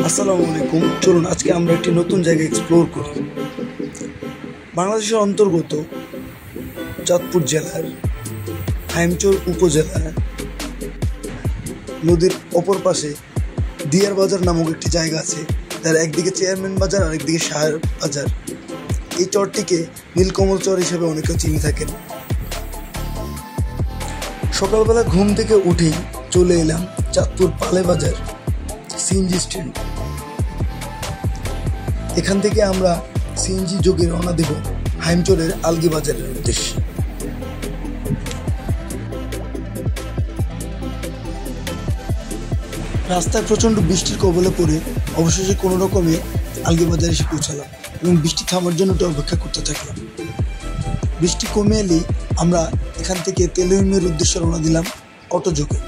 আসসালামু আলাইকুম। চলুন আজকে আমরা একটি নতুন জায়গা এক্সপ্লোর করি। বাংলাদেশের অন্তর্গত চাঁদপুর জেলার হাইমচর উপজেলা নদীর অপর পাশে দিয়ার বাজার নামক একটি জায়গা আছে, তার একদিকে চেয়ারম্যান বাজার আর একদিকে শাহের বাজার। এই চরটিকে নীলকমল চর হিসেবে অনেকে চিনে থাকেন। সকালবেলা ঘুম থেকে উঠেই চলে এলাম চাঁদপুর পালে বাজার সিএনজি স্ট্যান্ড। এখান থেকে আমরা সিএনজি যোগে রওনা দেব হাইমচরের আলগি বাজারের উদ্দেশ্যে। রাস্তায় প্রচণ্ড বৃষ্টির কবলে পড়ে অবশেষে কোনো রকমে আলগি বাজারে এসে পৌঁছালাম এবং বৃষ্টি থামার জন্য অপেক্ষা করতে থাকলাম। বৃষ্টি কমে এলেই আমরা এখান থেকে তেলুরিমের উদ্দেশ্যে রওনা দিলাম অটো যোগে।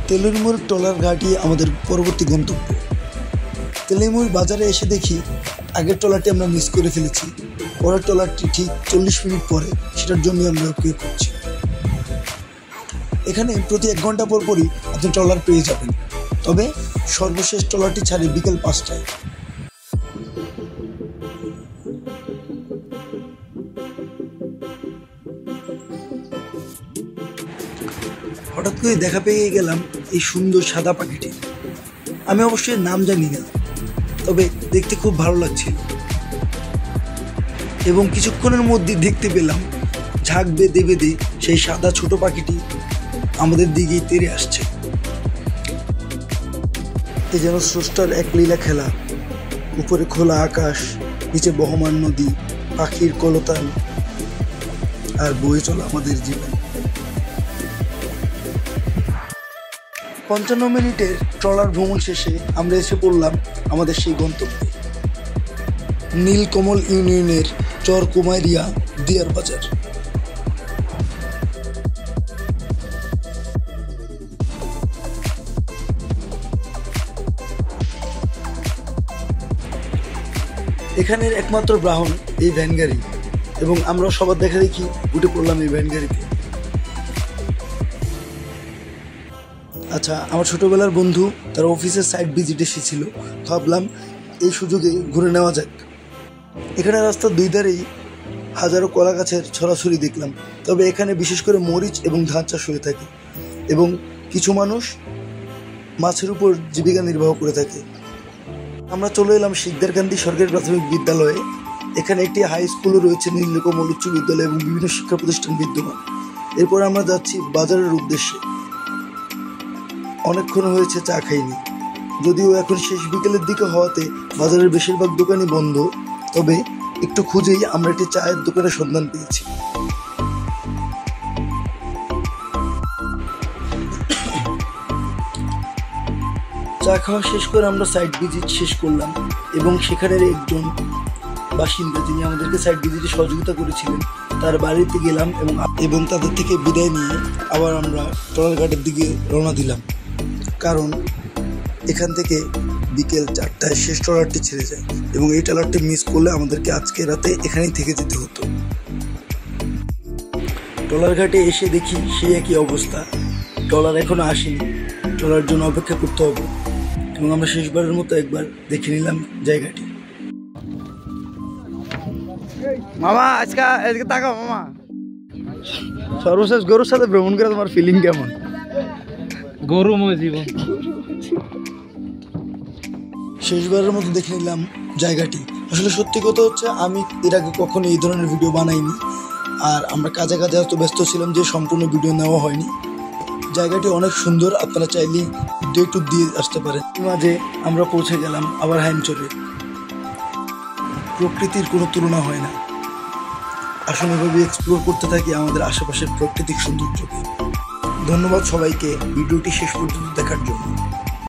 তেলুরিমোর ট্রলার ঘাটই আমাদের পরবর্তী গন্তব্য। তেলুরিমোর বাজারে এসে দেখি আগের ট্রলারটি আমরা মিস করে ফেলেছি। পরের ট্রলারটি ঠিক 40 মিনিট পরে, সেটার জন্য আমরা অপেক্ষা করছি। এখানে প্রতি 1 ঘন্টা পর পরই আপনি ট্রলার পেয়ে যাবেন, তবে সর্বশেষ ট্রলারটি ছাড়ে বিকেল 5টায়। হঠাৎ করে দেখা পেয়ে গেলাম এই সুন্দর সাদা পাখিটি। আমি অবশ্যই নাম জানি না, তবে দেখতে খুব ভালো লাগছিল এবং কিছুক্ষণের মধ্যে দেখতে পেলাম ঝাঁক বেঁধে বেঁধে সেই সাদা ছোট পাখিটি আমাদের দিকেই তেড়ে আসছে। এ যেন স্রষ্টার এক লীলা খেলা। উপরে খোলা আকাশ, নিচে বহমান নদী, পাখির কলতান আর বয়ে চলা আমাদের জীবন। 55 মিনিটের ট্রলার ভ্রমণ শেষে আমরা এসে পড়লাম আমাদের সেই গন্তব্যে, নীলকমল ইউনিয়নের চর কুমারিয়া দিয়ার বাজার। এখানের একমাত্র বাহন এই ভ্যান গাড়ি এবং আমরা সবার দেখা দেখি উঠে পড়লাম এই ভ্যান গাড়িতে। আচ্ছা, আমার ছোটবেলার বন্ধু তার অফিসের সাইট ভিজিট এসেছিল, ভাবলাম এই সুযোগে ঘুরে নেওয়া যাক। এখানে রাস্তার 2 ধারেই হাজারো কলা গাছের ছড়াছড়ি দেখলাম, তবে এখানে বিশেষ করে মরিচ এবং ধান চাষ হয়ে থাকে এবং কিছু মানুষ মাছের উপর জীবিকা নির্বাহ করে থাকে। আমরা চলে এলাম শিকদারকান্দি সরকারি প্রাথমিক বিদ্যালয়ে। এখানে একটি হাই স্কুলও রয়েছে, নীলকমল উচ্চ বিদ্যালয় এবং বিভিন্ন শিক্ষা প্রতিষ্ঠান বিদ্যমান। এরপর আমরা যাচ্ছি বাজারের উদ্দেশ্যে। অনেকক্ষণ হয়েছে চা খাইনি, যদিও এখন শেষ বিকেলের দিকে হওয়াতে বাজারের বেশিরভাগ দোকানই বন্ধ, তবে একটু খুঁজেই আমরা একটি চায়ের দোকানের সন্ধান পেয়েছি। চা খাওয়া শেষ করে আমরা সাইট ভিজিট শেষ করলাম এবং সেখানের একজন বাসিন্দা যিনি আমাদেরকে সাইট ভিজিটে সহযোগিতা করেছিলেন তার বাড়িতে গেলাম এবং তাদের থেকে বিদায় নিয়ে আবার আমরা ট্রলার ঘাটের দিকে রওনা দিলাম, কারণ এখান থেকে বিকেল 4টায় শেষ ট্রলারটি ছেড়ে যায় এবং এই ট্রলারটি মিস করলে আমাদেরকে আজকে রাতে এখানেই থেকে যেতে হতো। ট্রলার ঘাটে এসে দেখি সেই একই অবস্থা, ট্রলার এখনো আসেনি, ট্রলার জন্য অপেক্ষা করতে হবে এবং আমরা শেষবারের মতো একবার দেখে নিলাম জায়গাটি। মামা আজকে তাকাও মামা, সর্বশেষ গরুর সাথে ভ্রমণ করে তোমার ফিলিং কেমন? গরুময় জীবন। শেষবারের মতো দেখে নিলাম জায়গাটি। আসলে সত্যি কথা হচ্ছে আমি এর আগে কখনো এই ধরনের ভিডিও বানাইনি, আর আমরা কাজে এত ব্যস্ত ছিলাম যে সম্পূর্ণ ভিডিও নেওয়া হয়নি। জায়গাটি অনেক সুন্দর, আপনারা চাইলেই ডে ট্যুর দিয়ে আসতে পারেন। মাঝে আমরা পৌঁছে গেলাম আবার হাইমচরে। প্রকৃতির কোনো তুলনা হয় না। আসলে এভাবে এক্সপ্লোর করতে থাকি আমাদের আশেপাশের প্রাকৃতিক সৌন্দর্যকে। ধন্যবাদ সবাইকে ভিডিওটি শেষ পর্যন্ত দেখার জন্য।